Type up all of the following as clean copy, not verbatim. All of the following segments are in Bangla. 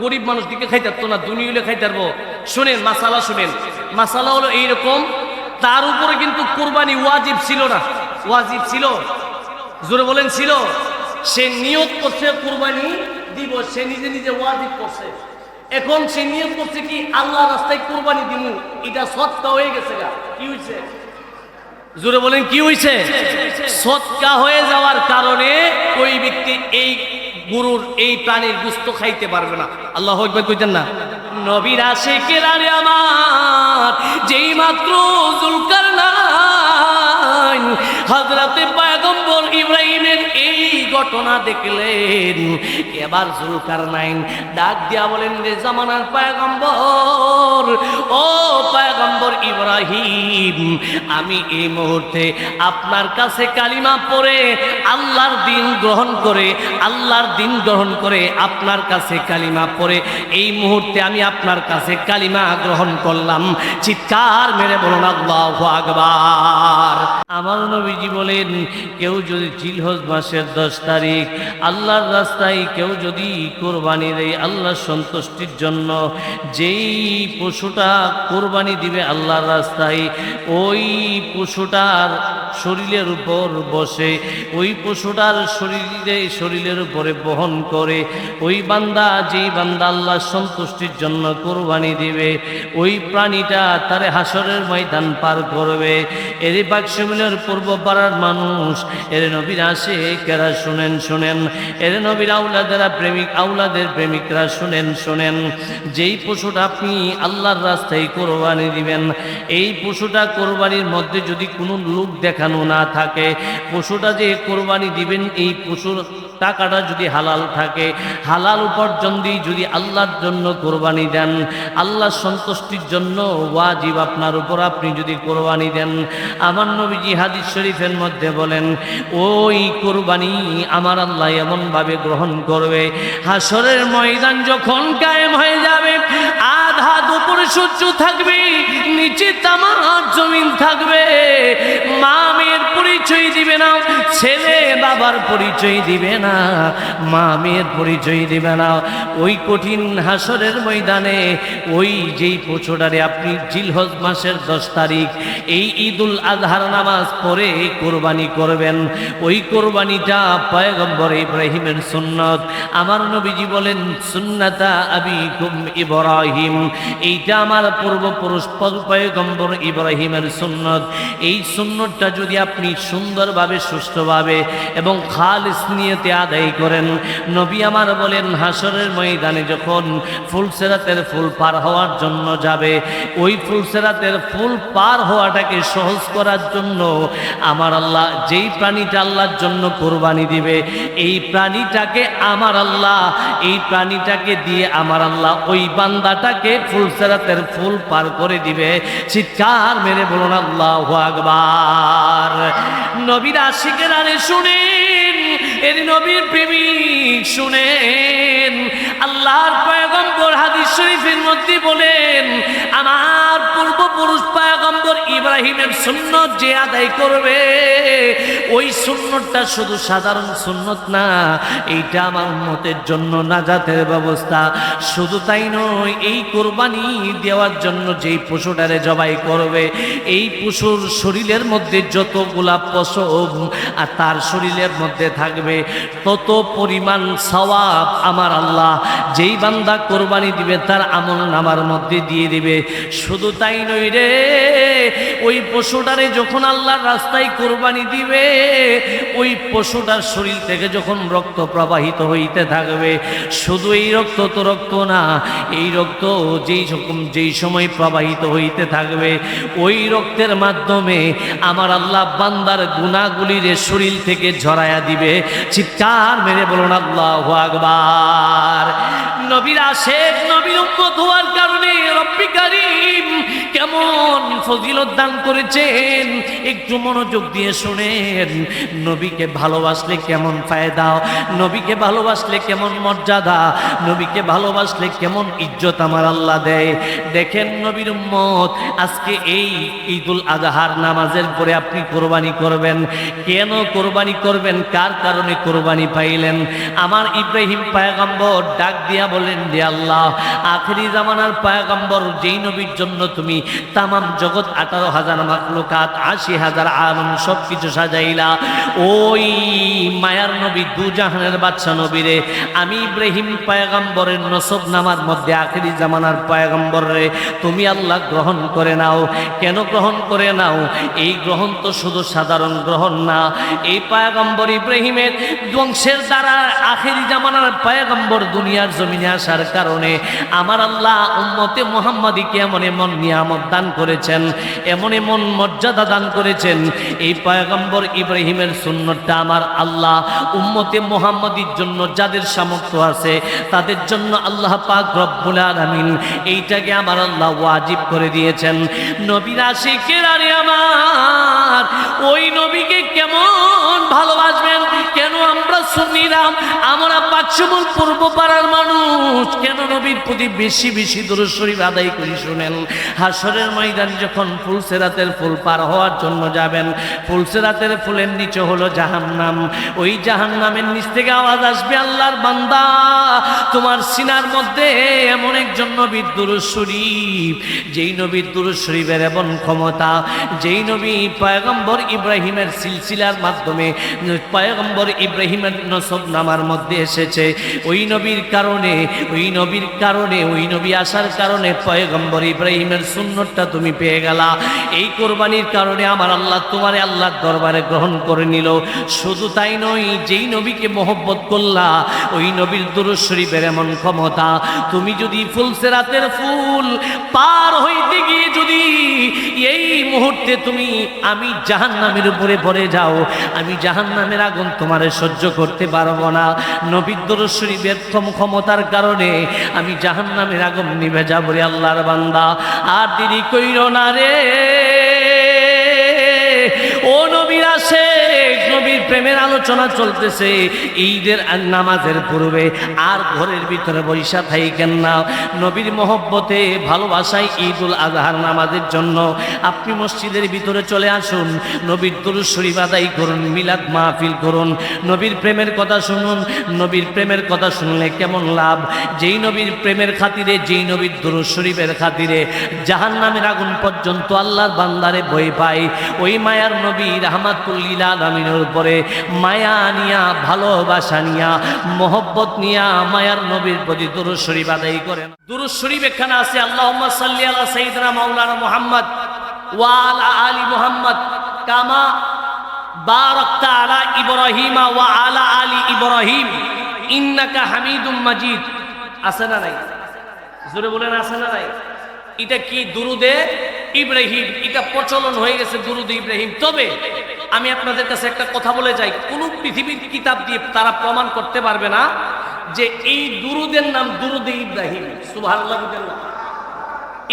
গরিব মানুষ দিকে খাইতে পারতো না, দুনিয়া খাইতে পারবো। শুনেন মাসালা, শুনেন মাসালা হলো এইরকম, তার উপরে কিন্তু কুরবানি ওয়াজিব ছিল না। ওয়াজিব ছিল, জোরে বলেন ছিল। সে নিয়ত করছে কুরবানি দিব, সে নিজে নিজে ওয়াজিব করছে। এখন সে নিয়ত করছে কি আল্লাহ রাস্তায় কুরবানি দিব, এটা সৎকা হয়ে গেছে। কি হয়েছে? জোরে বলেন কি হয়েছে? সৎকা হয়ে যাওয়ার কারণে ওই ব্যক্তি এই গরুর এই প্রাণীর গোশত খাইতে পারবে না। আল্লাহু আকবার কইতেন না? নবীর আশিকেরা রে আমার, যেই মাত্র যুলকারনাইন হযরতে পয়গম্বর ইব্রাহিমের এই ঘটনা দেখলেন, এবার যুলকারনাইন ডাক দিয়া বলেন, রে জামানার পয়গম্বর, ও পয়গম্বর ইব্রাহিম, আমি এই মুহূর্তে আপনার কাছে কালিমা পড়ে আল্লাহর দ্বীন গ্রহণ করে, আল্লাহর দ্বীন গ্রহণ করে আপনার কাছে কালিমা পড়ে এই মুহূর্তে আমি আপনার কাছে কালিমা গ্রহণ করলাম। চিৎকার মেরে বলুন আল্লাহু আকবার। আমার নবীজি বলেন, কেউ যদি জিলহজ মাসের 10 তারিখ আল্লাহর রাস্তায় কেউ যদি কোরবানি দেয় আল্লাহর সন্তুষ্টির জন্য, যেই পশুটা কোরবানি দিবে আল্লাহর রাস্তায়, ওই পশুটার শরীরের উপর বসে, ওই পশুটার শরীরের উপরে বহন করে ওই বান্দা, যেই বান্দা আল্লাহর সন্তুষ্টির জন্য কোরবানি দিবে, ওই প্রাণীটা তার হাসরের ময়দান পার করবে। এর বাক্সমিলের পূর্ব পাড়ার মানুষ, এর নবীর আশিকেরা শুনেন, শুনেন, এর নবীর আউলাদেরা প্রেমিক, আউলাদের প্রেমিকরা শুনেন, শুনেন, যেই পশুটা আপনি আল্লাহর রাস্তায় কোরবানি দিবেন, এই পশুটা কোরবানির মধ্যে যদি কোনো লোক দেখানো না থাকে, পশুটা যে কোরবানি দিবেন এই পশুর টাকাটা যদি হালাল থাকে, হালাল উপার্জন দিয়ে যদি আল্লাহর জন্য কোরবানি দেন, আল্লাহর সন্তুষ্টির জন্য ওয়াজিব আপনার উপর, আপনি যদি কোরবানি দেন, আমার নবীজি হাদিস শরীফের মধ্যে বলেন, ওই কোরবানি আমার আল্লাহ এমনভাবে গ্রহণ করবে, হাসরের ময়দান যখন কায়েম হয়ে যাবে, আধা দুপুর সূর্য থাকবে, নিচে তামার জমিন থাকবে, মা মেয়ের পরিচয় দিবে না, ছেলে বাবার পরিচয় দিবে না, মা মেয়ের পরিচয় দিবে না। ওই কঠিন হাসরের ময়দানে ওই যেই পশুটারে আপনি জিলহজ মাসের 10 তারিখ এই ঈদুল আজহার নামাজ পড়ে কোরবানি করবেন, ওই কোরবানিটা পয়গম্বর ইব্রাহিমের সুন্নত। আমার নবীজি বলেন, সুন্নাতা আবিকুম ইব্রাহিম, এইটা আমার পূর্বপুরুষ পয়গম্বর ইব্রাহিমের সুন্নত। এই সুন্নতটা যদি আপনি সুন্দরভাবে, সুষ্ঠুভাবে এবং খালিস নিয়তে আদায় করেন, নবী আমার বলেন, হাসরের ময়দানে যখন ফুলসেরাতের ফুল পার হওয়ার জন্য যাবে, ওই ফুলসেরাতের ফুল পার হওয়াটাকে সহজ করার জন্য আমার আল্লাহ যেই প্রাণীটা আল্লাহর জন্য কোরবানি দিবে, এই প্রাণীটাকে আমার আল্লাহ, এই প্রাণীটাকে দিয়ে আমার আল্লাহ ওই বান্দাটাকে ফুলসেরাতের ফুল পার করে দিবে। চিৎকার মেরে বলুন আল্লাহু আকবার। নবীর আশিকেরা রে শুনেন, এর নবীর প্রেমিক শুনেন, আল্লাহর পয়গম্বর হাদিস শরীফের মধ্যে বলেন, আমার পূর্বপুরুষ পয়গম্বর ইব্রাহিমের সুন্নত যে আদায় করবে, ওই সুন্নতটা শুধু সাধারণ সুন্নত না, এইটা আমার উম্মতের জন্য নাজাতের ব্যবস্থা। শুধু তাই নয়, এই কোরবানি দেওয়ার জন্য যেই পশুটারে জবাই করবে, এই পশুর শরীরের মধ্যে যতগুলা পশম আর তার শরীরের মধ্যে থাকবে, তত পরিমাণ সওয়াব আমার আল্লাহ যেই বান্দা কোরবানি দিবে তার আমল নামার মধ্যে দিয়ে দিবে। শুধু তাই নয় রে, ওই পশুটারে যখন আল্লাহর রাস্তায় কোরবানি দিবে, ওই পশুটার শরীর থেকে যখন রক্ত প্রবাহিত হইতে থাকবে, শুধু এই রক্ত তো রক্ত না, এই রক্ত যেই সময় প্রবাহিত হইতে থাকবে, ওই রক্তের মাধ্যমে আমার আল্লাহ বান্দার গুনাহগুলির শরীর থেকে ঝরায়া দিবে। চিৎকার মেরে বলুন আল্লাহু আকবার। নবীর আশিক, নবীর উম্মত হওয়ার কারণে রব্বি কারীম কেমন ফজিলত দান করেছেন, একটু মনোযোগ দিয়ে শুনেন। নবীকে ভালোবাসলে কেমন ফায়দা, নবীকে ভালোবাসলে কেমন মর্যাদা, নবীকে ভালোবাসলে কেমন ইজ্জত আমার আল্লাহ দেয়। দেখেন নবীর উম্মত, আজকে এই ঈদুল আজহার নামাজের পরে আপনি কোরবানি করবেন। কেন কোরবানি করবেন, কার কারণে কোরবানি পাইলেন? আমার ইব্রাহিম পয়গম্বর ডাক দিয়া বলেন, রে আল্লাহ, আখেরি জামানার পয়গম্বর যেই নবীর জন্য তুমি তামাম জগৎ 18,000 মাখলুকাত 80,000 আলম সব কিছু সাজাইলা, ওই মায়ার নবী দুজাহানের বাদশা নবীরে আমি ইব্রাহিম পয়গম্বরের নসব নামার মধ্যে আখেরি জামানার পয়গম্বর রে তুমি আল্লাহ গ্রহণ করে নাও। কেন গ্রহণ করে নাও? এই গ্রহণ তো শুধু সাধারণ গ্রহণ না, এই পয়গম্বর ইব্রাহিমের বংশের দ্বারা আখেরি জামানার পয়গম্বর দুনিয়ার জমিনে আসার কারণে আমার আল্লাহ উম্মতে মুহাম্মাদীকে এমন এমন নিয়ামত দান করেছেন, এমন এমন মর্যাদা দান করেছেন। এই পয়গম্বর ইব্রাহিমের সুন্নতটা আমার আল্লাহ উম্মতে মুহাম্মাদীর জন্য যাদের সামর্থ্য আছে তাদের জন্য আল্লাহ পাক রব্বুল আলামিন এইটাকে আমার আল্লাহ ওয়াজিব করে দিয়েছেন। নবীর আশিকেরা রে আমার, ওই নবীকে কেমন ভালোবাসবেন? কেন আমরা সুন্নিরা, আমরা 500 পূর্ব পাড়ার মানুষ, কেন নবীর প্রতি বেশি বেশি দুরূদ শরীফ আদায় করি? শুনেন, হাসরের ময়দান যখন ফুলসেরাতের ফুল পার হওয়ার জন্য যাবেন, ফুলসেরাতের ফুলের নিচে হলো জাহান্নাম। ওই জাহান্নামের নিচ থেকে আওয়াজ আসবে, আল্লাহর বান্দা, তোমার সিনার মধ্যে এমন একজন নবীর দুরূদ শরীফ, যেই নবীর দুরূদ শরীফের এমন ক্ষমতা, যেই নবী পয়গম্বর ইব্রাহিমের সিলসিলার মাধ্যমে পয়গম্বর ইব্রাহিমের নসব নামার মধ্যে এসেছে। ওই নবীর কারণে, ওই নবীর কারণে, ওই নবী আসার কারণে পয়গম্বর ইব্রাহিমের সুন্নতটা তুমি পেয়ে গেলা। এই কোরবানির কারণে আমার আল্লাহ তোমারে আল্লাহর দরবারে গ্রহণ করে নিল। শুধু তাই নয়, যেই নবীকে মহব্বত করলা, ওই নবীর দুরূদ শরীফের এমন ক্ষমতা, তুমি যদি ফুলসেরাতের ফুল পার হইতে গিয়ে যদি এই মুহূর্তে তুমি আমি জাহান্নামের উপরে পড়ে যাও, আমি জাহান্নামের আগুন তোমারে সহ্য করতে পারবো না। নবীর দুরূদ শরীফের ক্ষমতার কারণে আমি জাহান্নামের আগুন নিভে যাবো রে আল্লাহর বান্দা। আর দেরি কইরো না রে ও নবীর আশিক, নবীর প্রেমের আলোচনা চলতেছে ঈদের নামাজের পূর্বে, আর ঘরের ভিতরে বৈশা থাকেন না। নবীর মহব্বতে ভালোবাসায় ঈদুল আজহার নামাজের জন্য আপনি মসজিদের ভিতরে চলে আসুন, নবীর দুরূদ শরীফ আদায় করুন, মিলাদ মাহফিল করুন, নবীর প্রেমের কথা শুনুন। নবীর প্রেমের কথা শুনলে কেমন লাভ? যেই নবীর প্রেমের খাতিরে, যেই নবীর দুরূদ শরীফের খাতিরে জাহান্নামের আগুন পর্যন্ত আল্লাহর বান্দারে ভয় পায়, ওই মায়ার নবী রাহমাতুল লিল আলামিনের উপরে মায়া নিয়া, ভালোবাসা নিয়া, মহব্বত নিয়া মায়ার নবীর প্রতি দুরূদ শরীফ আদায় করেন। দুরূদ শরীফ এখানে আছে, আল্লাহুম্মা সাল্লি আলা সাইয়্যিদিনা মাওলানা মুহাম্মদ ওয়া আলা আলি মুহাম্মদ কামা বারাকতা আলা ইব্রাহিমা ওয়া আলা আলি ইব্রাহিম ইন্নাকা হামিদুম মাজিদ। আছে না নাই? জোরে বলেন, আছে না নাই? এটা কি? দুরুদে ইব্রাহিম। এটা প্রচলন হয়ে গেছে দুরুদে ইব্রাহিম। তবে আমি আপনাদের কাছে একটা কথা বলে যাই, কোন পৃথিবীর কিতাব দিয়ে তারা প্রমাণ করতে পারবে না যে এই দুরুদের নাম দুরুদে ইব্রাহিম। সুবহানাল্লাহ।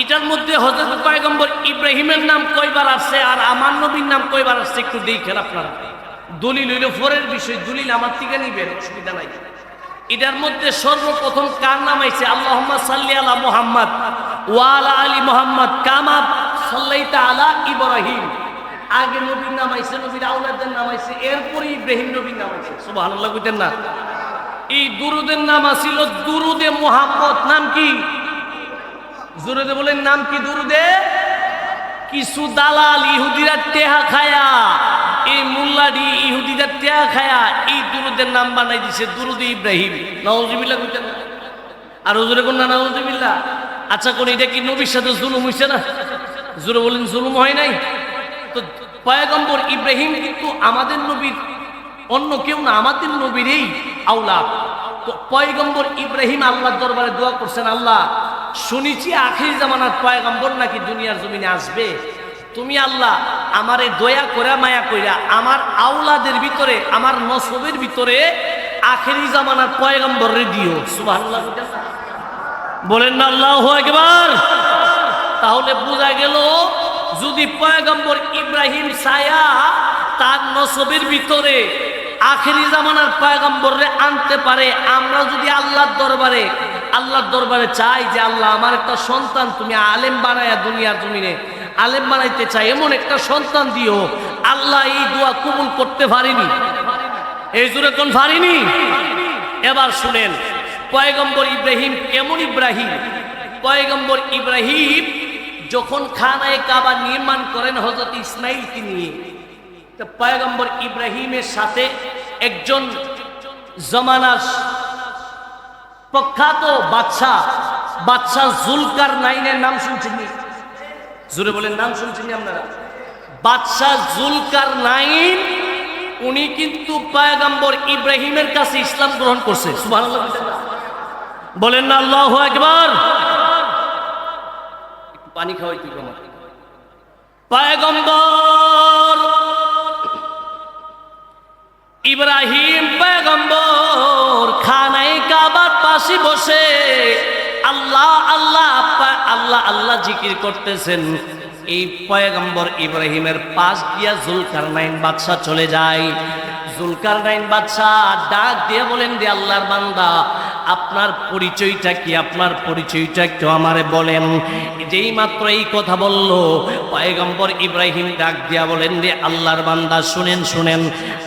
এটার মধ্যে হযরত পয়গম্বর ইব্রাহিমের নাম কয়বার আসছে আর আমার নবীর নাম কয়বার আসছে একটু দেখেন আপনারা। দলিল হইল পরের বিষয়, দলিল আমার থেকে নিবেন, অসুবিধা নাই। এটার মধ্যে সর্বপ্রথম কার নাম আইছে? আল্লাহুম্মা সাল্লি আলা মুহাম্মদ ওয়া আলা আলি মুহাম্মদ কামা সাল্লাইতা আলা ইব্রাহিম। আগে নবীর নাম আইছে, নবীর আওলাদের নাম আইছে, এরপরে ইব্রাহিম নবীর নাম আইছে। সুবহানাল্লাহ কইতেন না? এই দুরুদের নাম আছিল দুরুদে মুহাম্মদ। নাম কি? জোরে বলেন, নাম কি? দুরুদে। কিছু দালাল ইহুদিরা টেহা খায়া, এই মোল্লাডি ইহুদিরা টেহা খায়া এই দুরুদের নাম বানাই দিছে দুরুদে ইব্রাহিম। নাউজুবিল্লাহ কইতেন না? আর হুজুরে কোন না নাউজুবিল্লাহ? আচ্ছা, কোন এটা কি নবীর সাথে জুলুম হইছে না? জোরে বলেন, জুলুম হয় নাই? তো পয়গম্বর ইব্রাহিম কিন্তু আমাদের নবীর অন্য কেউ না, আমাদের নবীরই আওলাদ। তো পয়গম্বর ইব্রাহিম আল্লাহর দরবারে দোয়া করছেন, আল্লাহ শুনেছি আখির জামানার পয়গম্বর নাকি দুনিয়ার জমিনে আসবে, তুমি আল্লাহ আমারে দয়া করে মায়া কইরা আমার আওলাদের ভিতরে, আমার নসবের ভিতরে আখিরি জামানার পয়গম্বরে দিও। সুবহানাল্লাহ বলেন না আল্লাহু আকবার। তাহলে বোঝা গেল, যদি পয়গম্বর ইব্রাহিম ছায়া তার নসবের ভিতরে আখিরি জামানার পয়গম্বরে আনতে পারে, আমরা যদি আল্লাহর দরবারে চাই যে আল্লাহ আমার একটা সন্তান তুমি আলেম বানায়া দুনিয়ার জমিনে আলেম বানাইতে চাই, এমন একটা সন্তান দিও, আল্লাহ এই দোয়া কবুল করতে পারেনি? এই জোরে কোন পারেনি? এবার শুনেন, পয়গম্বর ইব্রাহিম কেমন ইব্রাহিম? পয়গম্বর ইব্রাহিম যখন খানায়ে কাবা নির্মাণ করেন হযরত ইসমাঈলকে নিয়ে, তো পয়গম্বর ইব্রাহিমের সাথে একজন জমানার প্রখ্যাত বাদশা জুলকারনাইনের নাম শুনছেন? জোরে বলেন, নাম শুনছেন আপনারা? বাদশা জুলকারনাইন উনি কিন্তু পয়গম্বর ইব্রাহিমের কাছে ইসলাম গ্রহণ করছে। সুবহানাল্লাহ বলেন না আল্লাহু আকবার। একটু পানি খাওয়াই তুই আমার। পয়গম্বর ইব্রাহিম পয়গম্বর খানায়ে কাবার পাশে বসে আল্লাহ আল্লাহ আল্লাহ আল্লাহ জিকির করতেছেন। এই পয়গম্বর ইব্রাহিমের পাশ দিয়া জুলকারনাইন বাদশা চলে যায়। জুলকারনাইন বাদশা ডাক দিয়ে বলেন, যে আল্লাহর বান্দা, আপনার পরিচয়টা কি? আপনার পরিচয়টা একটু আমারে বলেন। যেই মাত্র এই কথা বলল, পয়গম্বর ইব্রাহিম ডাক দিয়া বলেন, যে আল্লাহর বান্দা শুনেন শুনেন,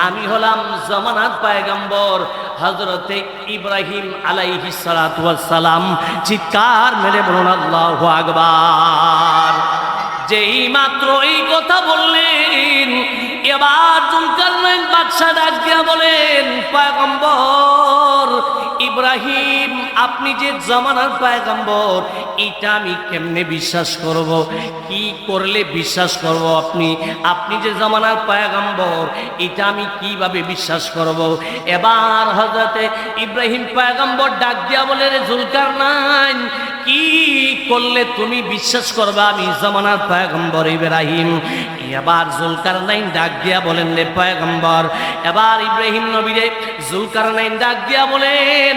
আমি হলাম জামানাত পয়গম্বর হযরতে ইব্রাহিম আলাইহিস সালাতু ওয়াস সালাম। চিৎকার মেরে বলুন আল্লাহু আকবার। যেই মাত্র এই কথা বললেন, এবার জুলকারনাইন বাদশা ডাক দিয়া বলেন, পয়গম্বর ইব্রাহিম, আপনি যে জামানার পয়গম্বর, এটা আমি কেমনে বিশ্বাস করব? কি করলে বিশ্বাস করব? আপনি যে জামানার পয়গম্বর, এটা আমি কিভাবে বিশ্বাস করব? এবার হযরতে ইব্রাহিম পয়গম্বর ডাক দিয়া বলেন, জুলকারনাইন, কি করলে তুমি বিশ্বাস করবে আমি জামানার পয়গম্বর ইব্রাহিম? এবার জুলকারনাইন ডাক দিয়া বলেন, রে পয়গম্বর, এবার ইব্রাহিম নবীরে জুলকারনাইন ডাক দিয়া বলেন,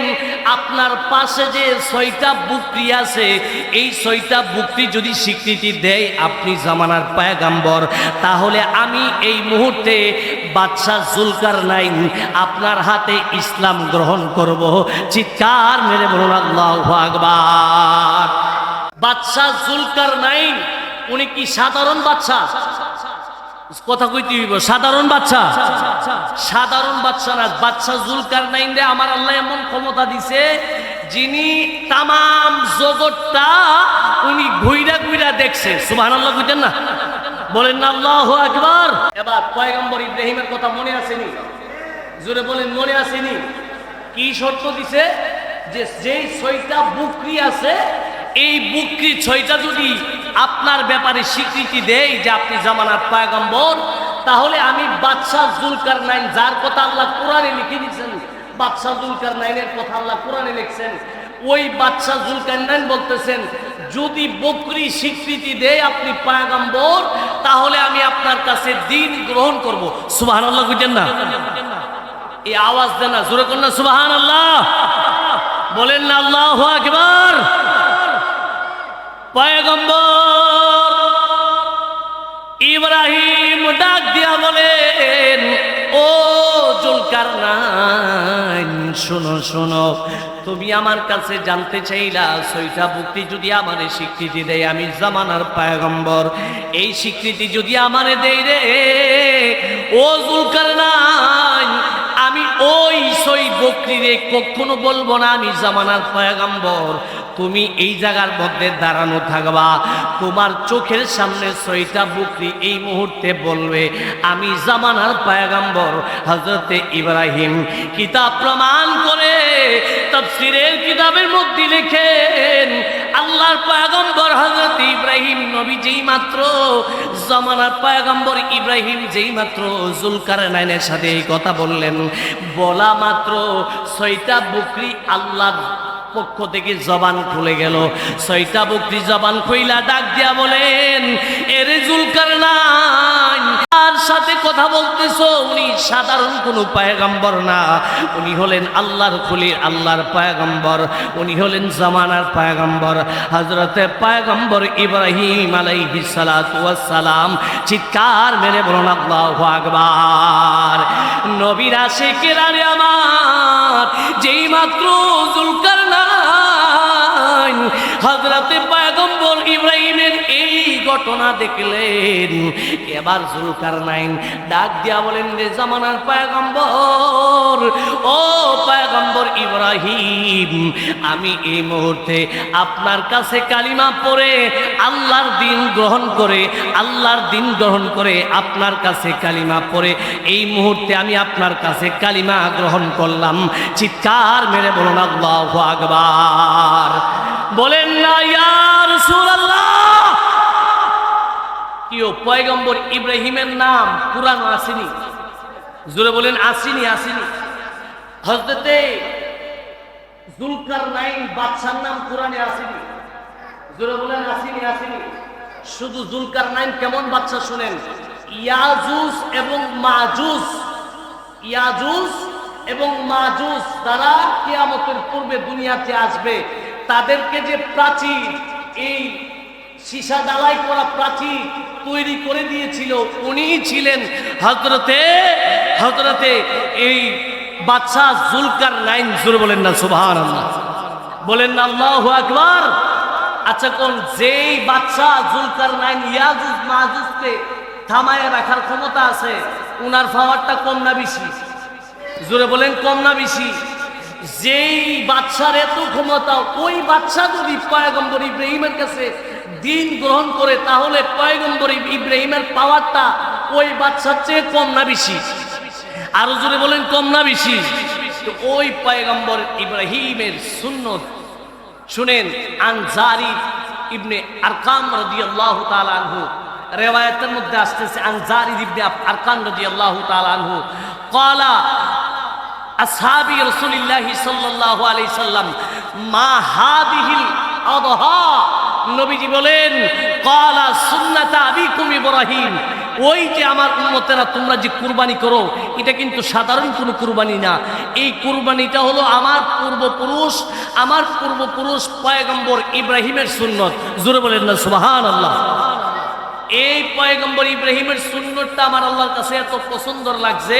আপনার পাশে যে 6টা বুকরি আছে, এই 6টা বুকরি যদি স্বীকৃতি দেয় আপনি জামানার পয়গম্বর, তাহলে আমি এই মুহূর্তে বাদশা জুলকারনাইন আপনার হাতে ইসলাম গ্রহণ করব। চিৎকার মেরে বলুন আল্লাহু আকবার। বাদশা জুলকারনাইন উনি কি সাধারণ বাদশা? কথা কইতে হইব, সাধারণ বাদশা? সাধারণ বাদশা না। বাদশা জুলকারনাইন রে আমার আল্লাহ এমন ক্ষমতা দিছে, যিনি তামাম জগৎটা উনি ঘুইরা ঘুইরা দেখছে। সুবহানাল্লাহ কইতেন না? বলেন না আল্লাহু আকবার। এবার পয়গম্বর ইব্রাহিমের কথা মনে আসেনি? জোরে বলেন, মনে আসেনি? কি শর্ত দিছে? যে যেই 6টা বুকরি আছে, এই বুকরি 6টা যদি আপনার ব্যাপারে স্বীকৃতি দেয় যে আপনি জামানার পয়গম্বর, তাহলে আমি বাদশা জুলকারনাইন, যার কথা আল্লাহ কোরআনে লিখে দিয়েছেন, বাদশা জুলকারনাইনের কথা আল্লাহ কোরআনে লিখছেন, ওই বাদশা জুলকারনাইন বলতেছেন, যদি বকরি স্বীকৃতি দেয় আপনি পয়গম্বর, তাহলে আমি আপনার কাছে দ্বীন গ্রহণ করব। সুবহানাল্লাহ কইতেন না? এই আওয়াজ দেন না, জোরে করেন না সুবহানাল্লাহ। বলেন না আল্লাহু আকবার। পয়গম্বর ইব্রাহিম ডাক দিয়া বলেন, ও জুলকারনাইন, শোনো শোনো, তুমি আমার কাছে জানতে চাইলা 6টা বুকরি যদি আমারে স্বীকৃতি দেয় আমি জামানার পয়গম্বর, এই স্বীকৃতি যদি আমারে দেয় রে ও জুলকারনাইন, আমি ওই 6 বকরি রে কখনো বলবো না আমি জামানার পয়গম্বর। তুমি এই জায়গার মধ্যে দাঁড়ানো থাকবা, তোমার চোখের সামনে 6টা বুকরি এই মুহূর্তে বলবে আমি জামানার পয়গম্বর হযরতে ইব্রাহিম। কিতাব প্রমাণ করে, তাফসীরের কিতাবের মধ্যে লেখেন, আল্লাহর পয়গম্বর হযরত ইব্রাহিম নবী যেই মাত্র জামানার পয়গম্বর ইব্রাহিম যেই মাত্র জুলকারনাইনের সাথে এই কথা বললেন, বলা মাত্র 6টা বুকরি আল্লাহর পক্ষ থেকে জবান খুলে গেল। 6টা বুকরি জবান খুইলা ডাক দিয়া বলেন, এরে জুলকারনাইন, তার সাথে কথা বলতেছো, উনি সাধারণ কোনো পয়গম্বর না, উনি হলেন আল্লাহর খলিল, আল্লাহর পয়গম্বর, উনি হলেন জামানার পয়গম্বর হযরতে পয়গম্বর ইব্রাহিম আলাইহিস সালাতু ওয়াস সালাম। চিৎকার মেরে বলুন আল্লাহু আকবার। নবীর আশিকেরা রে আমার, যেই মাত্র জুলকারনাইন হযরতে পয়গম্বর ইব্রাহিমের এই ঘটনা দেখলেন এবার জুলকারনাইন ডাক দিয়া বলেন রে জামানার পয়গম্বর, ও পয়গম্বর ইব্রাহিম, আমি এই মুহূর্তে আপনার কাছে কালিমা পড়ে আল্লাহর দিন গ্রহণ করে, আল্লাহর দিন গ্রহণ করে আপনার কাছে কালিমা পড়ে এই মুহূর্তে আমি আপনার কাছে কালিমা গ্রহণ করলাম। চিৎকার মেরে বলুন আল্লাহু আকবার। বলেন না ইয়া রাসূলুল্লাহ। কিও পয়গম্বর ইব্রাহিমের নাম কুরআনে আসেনি? জোরে বলেন আসেনি? আসেনি। হযরতে জুলকারনাইন বাদশার নাম কুরআনে আসেনি? জোরে বলেন আসেনি? আসেনি। শুধু জুলকারনাইন কেমন বাদশা শুনেন, ইয়াজুজ এবং মাজুজ, ইয়াজুজ এবং মাজুজ দ্বারা কিয়ামতের পূর্বে দুনিয়াতে আসবে, তাদেরকে যে প্রাচীর, এই সীসা ডালাই করা প্রাচীর তৈরি করে দিয়েছিল উনি ছিলেন হযরতে এই বাদশা জুলকারনাইন। জোরে বলেন না সুবহানাল্লাহ, বলেন না আল্লাহু আকবার। আচ্ছা কোন যেই বাদশা জুলকারনাইন ইয়াজুজ মাজুজকে থামায় রাখার ক্ষমতা আছে, উনার পাওয়ারটা কম না বেশি? জোরে বলেন কম না বেশি? যেই বাদশার এত ক্ষমতা, ওই বাদশা যদি পয়গম্বর ইব্রাহিমের কাছে দিন গ্রহণ করে তাহলে পয়গম্বর ইব্রাহিমের পাওয়ারটা ওই বাদশার চেয়ে কম না বেশি? আরো জোরে বলেন কম না বেশি? তো ওই পয়গম্বর ইব্রাহিমের সুন্নত শুনেন। আন জারির ইবনে আরকাম রাদিয়াল্লাহু তাআলা আনহু, রিওয়ায়াতের মধ্যে আসতেছে আন জারির ইবনে আরকাম রাদিয়াল্লাহু তাআলা আনহু ক্বালা আসহাবি রাসূলিল্লাহ সাল্লাল্লাহু আলাইহি সাল্লাম মা হাদিহিল আদহা। নবীজি বলেন ক্বালা সুন্নাত আবিকুম ইব্রাহিম, ওই যে আমার উম্মতেরা তোমরা যে কুরবানি করো এটা কিন্তু সাধারণ কোনো কুরবানি না, এই কুরবানিটা হলো আমার পূর্বপুরুষ পয়গম্বর ইব্রাহিমের সুন্নত। জোরে বলেন না সুবহানাল্লাহ। এই পয়গম্বর ইব্রাহিমের সুন্নতটা আমার আল্লাহর কাছে এত পছন্দ লাগছে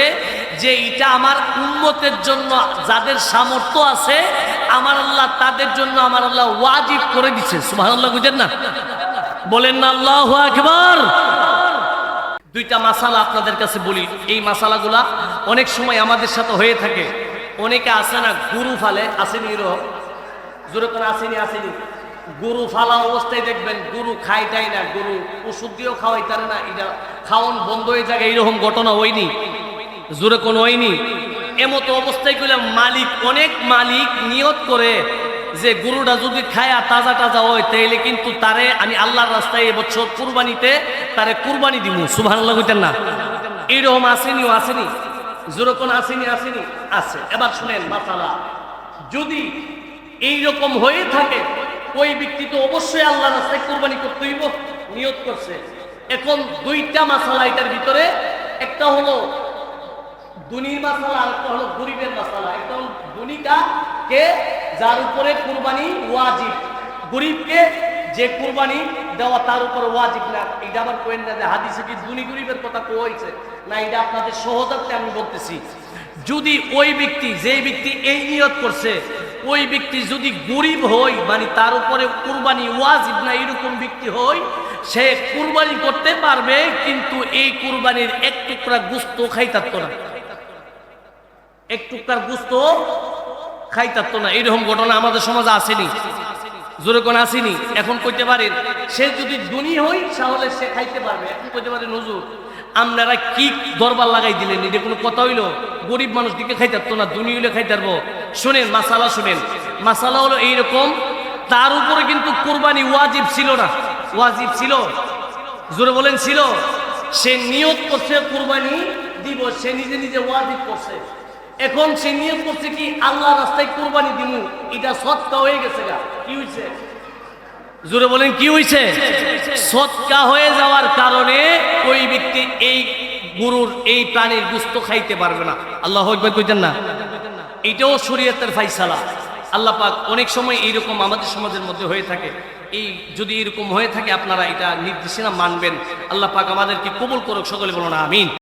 যে এটা আমার উম্মতের জন্য যাদের সামর্থ্য আছে আমার আল্লাহ তাদের জন্য আমার আল্লাহ ওয়াজিব করে দিচ্ছে। সুবহানাল্লাহ, বুঝেন না? বলেন না আল্লাহু আকবার। দুইটা মাসালা আপনাদের কাছে বলি, এই মাসালাগুলা অনেক সময় আমাদের সাথে হয়ে থাকে। অনেকে আসে না গরু ফালে, আসেনি? এরকম জোরে করে আসেনি? আসেনি। গরু ফালা অবস্থায় দেখবেন গরু খাইটাই না, গরু ওষুধ দিয়েও খাওয়াইতারে না, এটা খাওয়ান বন্ধ হয়ে যায়, এইরকম ঘটনা হয়নি? জোরে কোন হয়নি? এমতো অবস্থায় করলে অনেক মালিক নিয়ত করে যে গরুটা যদি খায়া তাজা তাজা হয় তাইলে কিন্তু তারে আমি আল্লাহর রাস্তায় এবছর কুরবানিতে তারে কুরবানি দিব। সুবহানাল্লাহ কইতেন না? এইরকম আসেনি? আসেনি? জোরে কোন আসেনি? আসেনি? আছে। এবার শুনেন মাসালা, যদি এইরকম হয়ে থাকে ওই ব্যক্তি তো অবশ্যই আল্লাহর রাস্তায় কুরবানি করতে হইব, নিয়ত করছে। এখন দুইটা মাসালা এটার ভিতরে, একটা হলো দুনির মাসালা আর একটা হলো গরিবের মাসালা। একটা হলো দুনিটা কে যার উপরে কুরবানি ওয়াজিব, গরিবকে যে কুরবানি দেওয়া তার উপর ওয়াজিব না। এটা আবার কোয়েন না যে হাদিসে কি দুনি গরিবের কথা কইছে না, এটা আপনাদের সহজাতে আমি বলতেছি। যদি ওই ব্যক্তি, যে ব্যক্তি এই নিয়ত করছে, ওই ব্যক্তি যদি গরিব হয় মানে তার উপরে কুরবানি ওয়াজিব না এরকম ব্যক্তি হয়, সে কুরবানি করতে পারবে কিন্তু এই কুরবানির এক টুকরা গোশত খাইতারতো না, এক টুকরার গোশত খাইতারতো না। এইরকম ঘটনা আমাদের সমাজে আসেনি? জোরে কোন আসেনি? এখন কইতে পারেন সে যদি ধনী হয় তাহলে সে খাইতে পারবে। এখন কইতে পারেন হুজুর আপনারা কি দরবার লাগাই দিলেন, এটা কোনো কথা হইলো? গরিব মানুষ দিকে খাইতারতো না, ধনী হইলে খাইতারবো। শুনেন মাসালা, শুনেন মাসালা হলো এইরকম, তার উপরে কিন্তু কুরবানি ওয়াজিব ছিল না। ওয়াজিব ছিল? জোরে বলেন ছিল? সে নিয়ত করছে কুরবানি দিব, সে নিজে নিজে ওয়াজিব করছে। এখন সে নিয়ত করছে কি আল্লাহ রাস্তায় কুরবানি দিমু, এটা সৎকা হয়ে গেছে। কি হইছে? জোরে বলেন কি হইছে? সৎকা হয়ে যাওয়ার কারণে ওই ব্যক্তি এই গরুর এই প্রাণীর গোশত খাইতে পারবে না। আল্লাহু আকবার কইতেন না? এটাও শরীয়তের ফায়সালা। আল্লাহ পাক অনেক সময় এইরকম আমাদের সমাজের মধ্যে হয়ে থাকে। এই যদি এরকম হয়ে থাকে আপনারা এটা নির্দেশনা মানবেন। আল্লাহ পাক আমাদেরকে কবুল করুক, সকলে বলুন আমিন।